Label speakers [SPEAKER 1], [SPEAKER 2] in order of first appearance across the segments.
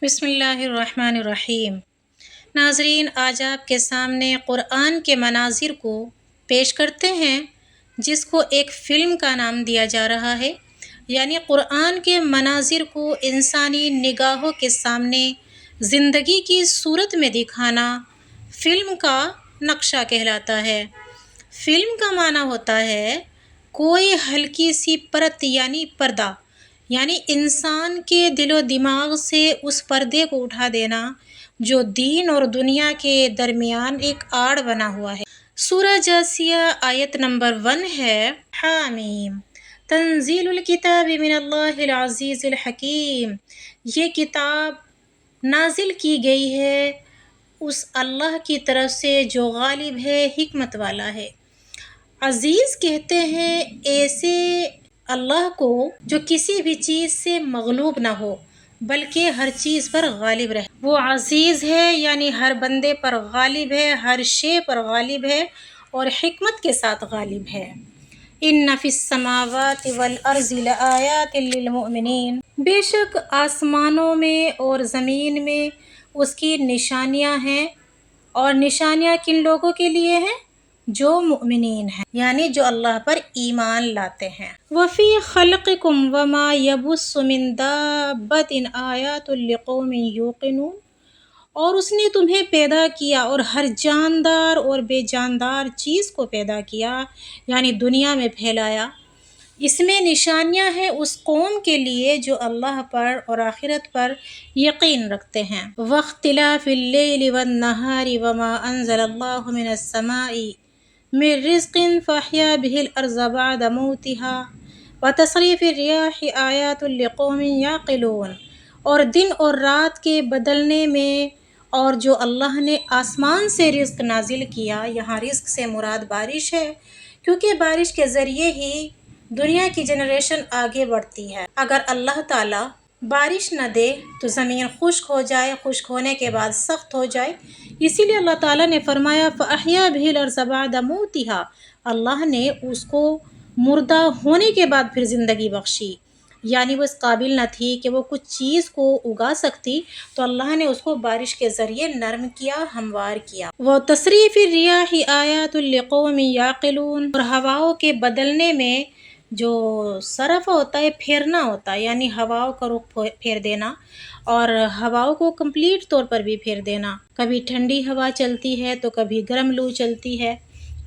[SPEAKER 1] بسم اللہ الرحمن الرحیم۔ ناظرین، آج آپ کے سامنے قرآن کے مناظر کو پیش کرتے ہیں، جس کو ایک فلم کا نام دیا جا رہا ہے، یعنی قرآن کے مناظر کو انسانی نگاہوں کے سامنے زندگی کی صورت میں دکھانا فلم کا نقشہ کہلاتا ہے۔ فلم کا معنی ہوتا ہے کوئی ہلکی سی پرت یعنی پردہ، یعنی انسان کے دل و دماغ سے اس پردے کو اٹھا دینا جو دین اور دنیا کے درمیان ایک آڑ بنا ہوا ہے۔ سورہ جاثیہ آیت نمبر 1 ہے، حامیم تنزیل الکتاب من اللہ العزیز الحکیم۔ یہ کتاب نازل کی گئی ہے اس اللہ کی طرف سے جو غالب ہے، حکمت والا ہے۔ عزیز کہتے ہیں ایسے اللہ کو جو کسی بھی چیز سے مغلوب نہ ہو بلکہ ہر چیز پر غالب رہے۔ وہ عزیز ہے یعنی ہر بندے پر غالب ہے، ہر شے پر غالب ہے اور حکمت کے ساتھ غالب ہے۔ ان فی السماوات والارض لآیات للمؤمنین۔ بے شک آسمانوں میں اور زمین میں اس کی نشانیاں ہیں، اور نشانیاں کن لوگوں کے لیے ہیں؟ جو مؤمنین ہیں، یعنی جو اللہ پر ایمان لاتے ہیں۔ وفی خلقکم وما یبث من دابۃ آیات لقوم یوقنون۔ اور اس نے تمہیں پیدا کیا اور ہر جاندار اور بے جاندار چیز کو پیدا کیا، یعنی دنیا میں پھیلایا۔ اس میں نشانیاں ہیں اس قوم کے لیے جو اللہ پر اور آخرت پر یقین رکھتے ہیں۔ واختلاف اللیل والنہار وما انزل اللہ من السماء من رزق فاحیا به الارض بعد موتها وتصریف الریاح آیات لقوم یعقلون۔ اور دن اور رات کے بدلنے میں، اور جو اللہ نے آسمان سے رزق نازل کیا، یہاں رزق سے مراد بارش ہے، کیونکہ بارش کے ذریعے ہی دنیا کی جنریشن آگے بڑھتی ہے۔ اگر اللہ تعالیٰ بارش نہ دے تو زمین خشک ہو جائے، خشک ہونے کے بعد سخت ہو جائے، اسی لیے اللہ تعالیٰ نے فرمایا فَأَحْيَا بِهِ الْأَرْضَ بَعْدَ مَوْتِهَا۔ اللہ نے اس کو مردہ ہونے کے بعد پھر زندگی بخشی، یعنی وہ اس قابل نہ تھی کہ وہ کچھ چیز کو اگا سکتی، تو اللہ نے اس کو بارش کے ذریعے نرم کیا، ہموار کیا۔ وَتَصْرِيفِ الرِّيَاحِ آیَاتٌ لِقَوْمٍ يَعْقِلُونَ۔ اور ہواؤں کے بدلنے میں جو صرف ہوتا ہے، پھیرنا ہوتا ہے، یعنی ہواؤں کا رخ پھیر دینا، اور ہواؤں کو کمپلیٹ طور پر بھی پھیر دینا۔ کبھی ٹھنڈی ہوا چلتی ہے تو کبھی گرم لو چلتی ہے۔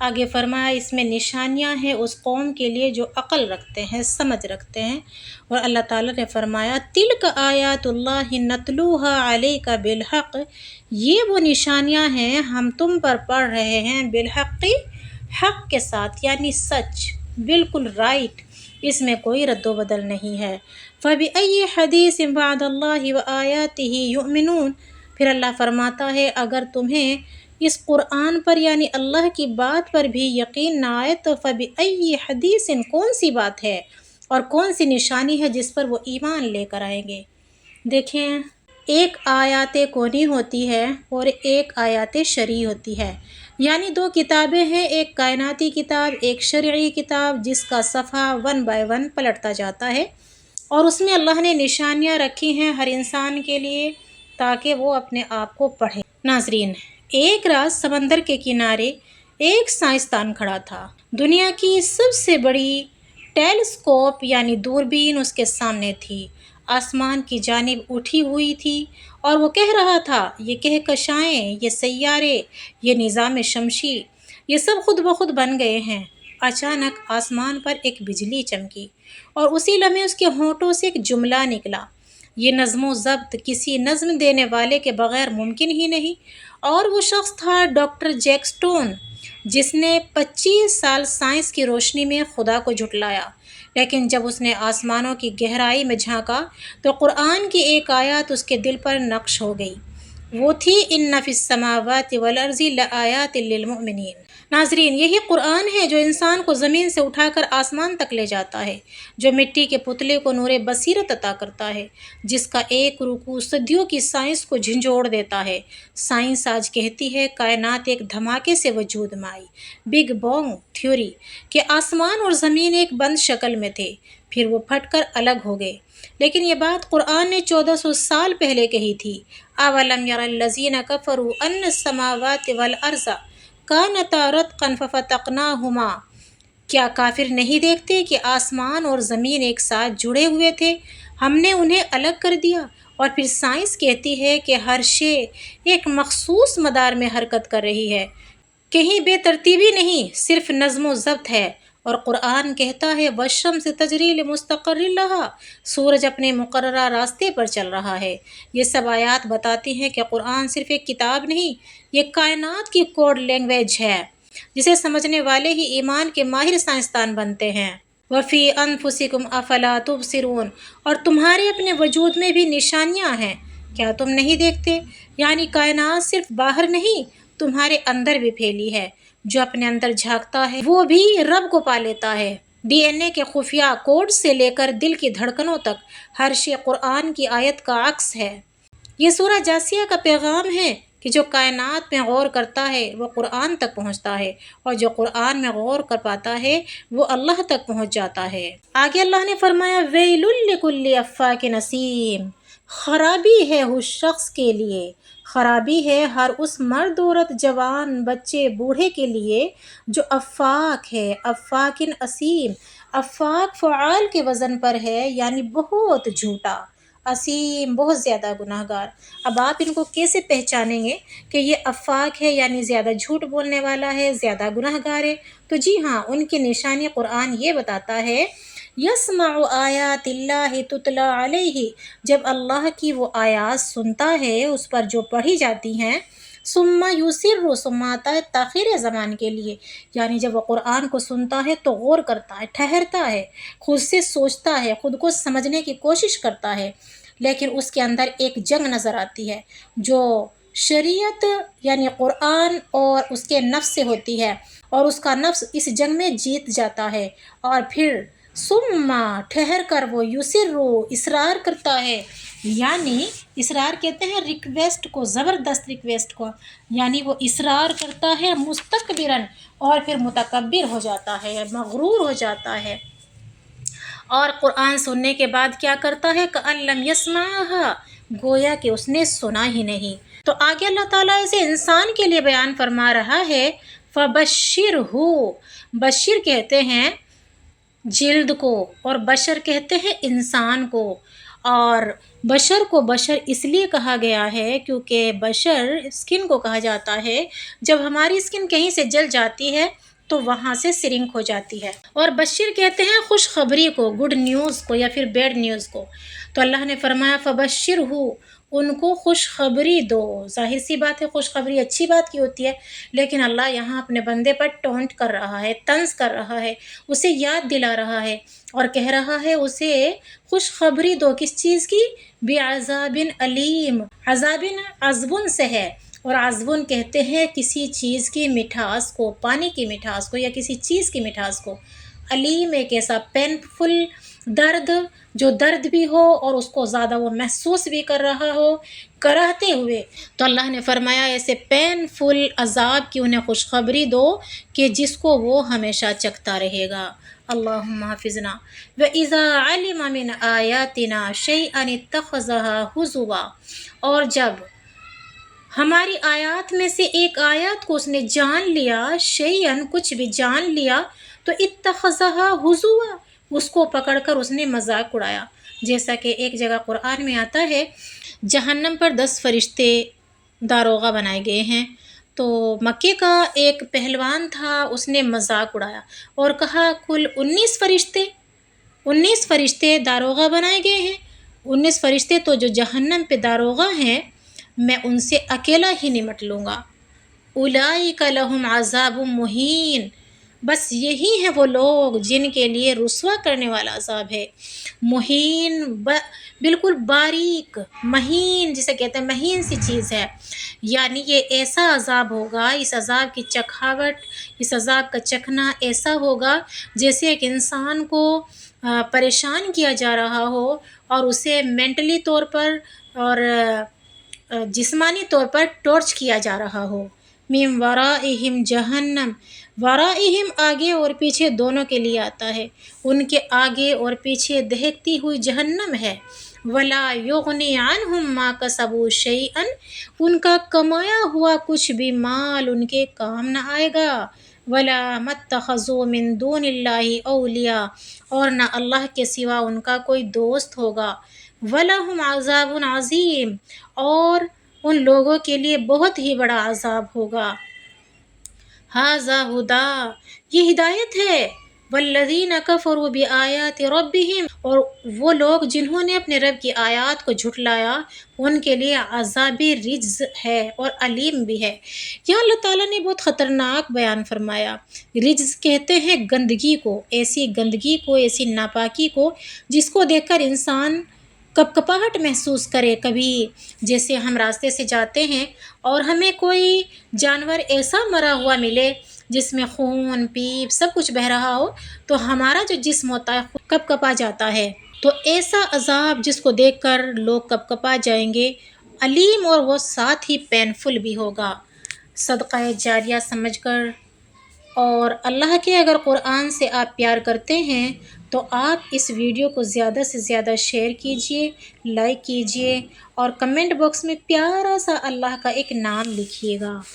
[SPEAKER 1] آگے فرمایا اس میں نشانیاں ہیں اس قوم کے لیے جو عقل رکھتے ہیں، سمجھ رکھتے ہیں۔ اور اللہ تعالیٰ نے فرمایا تِلْکَ آیاتُ اللہِ نَتْلُوهَا عَلَيْکَ بِالْحَقِّ۔ یہ وہ نشانیاں ہیں ہم تم پر پڑھ رہے ہیں بالحق، حق کے ساتھ، یعنی سچ، بالکل رائٹ، اس میں کوئی رد و بدل نہیں ہے۔ فَبِأَيِّ حَدِيثٍ بَعْدَ اللہِ وَآیَاتِهِ یُؤْمِنُونَ۔ پھر اللہ فرماتا ہے اگر تمہیں اس قرآن پر یعنی اللہ کی بات پر بھی یقین نہ آئے تو فَبِأَيِّ حَدِيثٍ کون سی بات ہے اور کون سی نشانی ہے جس پر وہ ایمان لے کر آئیں گے۔ دیکھیں، ایک آیات کونی ہوتی ہے اور ایک آیات شرعی ہوتی ہے، یعنی دو کتابیں ہیں، ایک کائناتی کتاب، ایک شرعی کتاب، جس کا صفحہ 1 by 1 پلٹتا جاتا ہے، اور اس میں اللہ نے نشانیاں رکھی ہیں ہر انسان کے لیے تاکہ وہ اپنے آپ کو پڑھے۔ ناظرین، ایک رات سمندر کے کنارے ایک سائنسدان کھڑا تھا۔ دنیا کی سب سے بڑی ٹیلیسکوپ یعنی دوربین اس کے سامنے تھی، آسمان کی جانب اٹھی ہوئی تھی، اور وہ کہہ رہا تھا یہ کہکشائیں، یہ سیارے، یہ نظام شمسی، یہ سب خود بخود بن گئے ہیں۔ اچانک آسمان پر ایک بجلی چمکی اور اسی لمحے اس کے ہونٹوں سے ایک جملہ نکلا، یہ نظم و ضبط کسی نظم دینے والے کے بغیر ممکن ہی نہیں۔ اور وہ شخص تھا ڈاکٹر جیک اسٹون، جس نے 25 سال سائنس کی روشنی میں خدا کو جھٹلایا، لیکن جب اس نے آسمانوں کی گہرائی میں جھانکا تو قرآن کی ایک آیت اس کے دل پر نقش ہو گئی، وہ تھی ان فی السماوات والارض لآیات للمؤمنین۔ ناظرین، یہی قرآن ہے جو انسان کو زمین سے اٹھا کر آسمان تک لے جاتا ہے، جو مٹی کے پتلے کو نور بصیرت عطا کرتا ہے، جس کا ایک رکوع صدیوں کی سائنس کو جھنجھوڑ دیتا ہے۔ سائنس آج کہتی ہے کائنات ایک دھماکے سے وجود میں آئی، بگ بینگ تھیوری، کہ آسمان اور زمین ایک بند شکل میں تھے، پھر وہ پھٹ کر الگ ہو گئے۔ لیکن یہ بات قرآن نے 1400 سال پہلے کہی تھی۔ اولم یر الذین کفروا ان السماوات والارض کانتا رتقا ففتقناہما، کیا کافر نہیں دیکھتے کہ آسمان اور زمین ایک ساتھ جڑے ہوئے تھے، ہم نے انہیں الگ کر دیا۔ اور پھر سائنس کہتی ہے کہ ہر شے ایک مخصوص مدار میں حرکت کر رہی ہے، کہیں بے ترتیبی نہیں، صرف نظم و ضبط ہے۔ اور قرآن کہتا ہے والشمس تجری لمستقر لہا، سورج اپنے مقررہ راستے پر چل رہا ہے۔ یہ سب آیات بتاتی ہیں کہ قرآن صرف ایک کتاب نہیں، یہ کائنات کی کوڈ لینگویج ہے جسے سمجھنے والے ہی ایمان کے ماہر سائنسدان بنتے ہیں۔ وفی انفسکم افلا تبصرون، اور تمہارے اپنے وجود میں بھی نشانیاں ہیں، کیا تم نہیں دیکھتے؟ یعنی کائنات صرف باہر نہیں، تمہارے اندر بھی پھیلی ہے۔ جو اپنے اندر جھانکتا ہے وہ بھی رب کو پا لیتا ہے۔ ڈی این اے کے خفیہ کوڈ سے لے کر دل کی دھڑکنوں تک ہر شے قرآن کی آیت کا عکس ہے۔ یہ سورہ جاثیہ کا پیغام ہے کہ جو کائنات میں غور کرتا ہے وہ قرآن تک پہنچتا ہے، اور جو قرآن میں غور کر پاتا ہے وہ اللہ تک پہنچ جاتا ہے۔ آگے اللہ نے فرمایا ویل لکل افاک نسیم، خرابی ہے اس شخص کے لیے، خرابی ہے ہر اس مرد عورت جوان بچے بوڑھے کے لیے جو افاک ہے۔ افاکن اسیم، افاک فعال کے وزن پر ہے، یعنی بہت جھوٹا، اسیم بہت زیادہ گناہ گار۔ اب آپ ان کو کیسے پہچانیں گے کہ یہ افاک ہے یعنی زیادہ جھوٹ بولنے والا ہے، زیادہ گناہ گار ہے؟ تو جی ہاں، ان کی نشانی قرآن یہ بتاتا ہے یسمع آیات اللہ تتلی علیہ، جب اللہ کی وہ آیات سنتا ہے اس پر جو پڑھی جاتی ہیں، ثم یصر، ثم آتا ہے تاخیر زمان کے لیے، یعنی جب وہ قرآن کو سنتا ہے تو غور کرتا ہے، ٹھہرتا ہے، خود سے سوچتا ہے، خود کو سمجھنے کی کوشش کرتا ہے، لیکن اس کے اندر ایک جنگ نظر آتی ہے جو شریعت یعنی قرآن اور اس کے نفس سے ہوتی ہے، اور اس کا نفس اس جنگ میں جیت جاتا ہے، اور پھر ثم ٹھہر کر وہ یصر، اصرار کرتا ہے، یعنی اصرار کہتے ہیں ریکویسٹ کو، زبردست ریکویسٹ کو، یعنی وہ اصرار کرتا ہے مستکبرن، اور پھر متکبر ہو جاتا ہے، مغرور ہو جاتا ہے، اور قرآن سننے کے بعد کیا کرتا ہے کأن لم یسمعھا، گویا کہ اس نے سنا ہی نہیں۔ تو آگے اللہ تعالیٰ اسے انسان کے لیے بیان فرما رہا ہے فبشرہ، بشر کہتے ہیں جلد کو، اور بشر کہتے ہیں انسان کو، اور بشر کو بشر اس لیے کہا گیا ہے کیونکہ بشر اسکن کو کہا جاتا ہے، جب ہماری اسکن کہیں سے جل جاتی ہے تو وہاں سے سرنک ہو جاتی ہے، اور بشر کہتے ہیں خوشخبری کو، گڈ نیوز کو یا پھر بیڈ نیوز کو۔ تو اللہ نے فرمایا فبشرہ، ان کو خوشخبری دو۔ ظاہر سی بات ہے خوشخبری اچھی بات کی ہوتی ہے، لیکن اللہ یہاں اپنے بندے پر ٹونٹ کر رہا ہے، طنز کر رہا ہے، اسے یاد دلا رہا ہے، اور کہہ رہا ہے اسے خوشخبری دو کس چیز کی؟ بعذاب علیم، عذاب عذب سے ہے، اور عذب کہتے ہیں کسی چیز کی مٹھاس کو، پانی کی مٹھاس کو یا کسی چیز کی مٹھاس کو۔ علیم ایک ایسا پینفل درد جو درد بھی ہو اور اس کو زیادہ وہ محسوس بھی کر رہا ہو کراہتے ہوئے، تو اللہ نے فرمایا ایسے پینفل عذاب کی انہیں خوشخبری دو کہ جس کو وہ ہمیشہ چکھتا رہے گا۔ اللہم حافظنا وَإِذَا عَلِمَ مِنْ آیَاتِنَا شَيْئًا اتَّخَذَهَا هُزُوًا، اور جب ہماری آیات میں سے ایک آیات کو اس نے جان لیا، شیئن کچھ بھی جان لیا، تو اتخذها ہزوا، اس کو پکڑ کر اس نے مذاق اڑایا۔ جیسا کہ ایک جگہ قرآن میں آتا ہے جہنم پر 10 فرشتے داروغہ بنائے گئے ہیں، تو مکے کا ایک پہلوان تھا، اس نے مذاق اڑایا اور کہا کل 19 فرشتے داروغہ بنائے گئے ہیں، 19 فرشتے تو جو جہنم پہ داروغہ ہیں میں ان سے اکیلا ہی نمٹ لوں گا۔ اولئک لہم عذاب مہین، بس یہی ہیں وہ لوگ جن کے لیے رسوا کرنے والا عذاب ہے۔ مہین بالکل باریک، مہین جسے کہتے ہیں مہین سی چیز ہے، یعنی یہ ایسا عذاب ہوگا، اس عذاب کی چکھاوٹ، اس عذاب کا چکھنا ایسا ہوگا جیسے ایک انسان کو پریشان کیا جا رہا ہو اور اسے مینٹلی طور پر اور جسمانی طور پر ٹارچ کیا جا رہا ہو، من ورائہم جہنم، ورائہم آگے اور پیچھے دونوں کے لیے آتا ہے، ان کے آگے اور پیچھے دہکتی ہوئی جہنم ہے۔ ولا یغنی عنہم ما کسبوا شیئا، ان کا کمایا ہوا کچھ بھی مال ان کے کام نہ آئے گا۔ ولا متخذوا من دون اللہ اولیاء، اور نہ اللہ کے سوا ان کا کوئی دوست ہوگا۔ وَلَهُمْ عَذَابٌ عَظِيمٌ، اور ان لوگوں کے لیے بہت ہی بڑا عذاب ہوگا۔ ھذا ھدیٰ، یہ ہدایت ہے۔ والذین کفروا بآیات ربہم، اور وہ لوگ جنہوں نے اپنے رب کی آیات کو جھٹلایا ان کے لیے عذاب رجز ہے اور علیم بھی ہے۔ یہاں اللہ تعالیٰ نے بہت خطرناک بیان فرمایا۔ رجز کہتے ہیں گندگی کو، ایسی گندگی کو، ایسی ناپاکی کو جس کو دیکھ کر انسان کپکپاہٹ محسوس کرے۔ کبھی جیسے ہم راستے سے جاتے ہیں اور ہمیں کوئی جانور ایسا مرا ہوا ملے جس میں خون پیپ سب کچھ بہہ رہا ہو تو ہمارا جو جسم ہوتا ہے کپکپا جاتا ہے۔ تو ایسا عذاب جس کو دیکھ کر لوگ کپکپا جائیں گے، علیم اور وہ ساتھ ہی پینفل بھی ہوگا۔ صدقہ جاریہ سمجھ کر اور اللہ کے اگر قرآن سے آپ پیار کرتے ہیں تو آپ اس ویڈیو کو زیادہ سے زیادہ شیئر کیجئے، لائک کیجئے اور کمنٹ باکس میں پیارا سا اللہ کا ایک نام لکھیے گا۔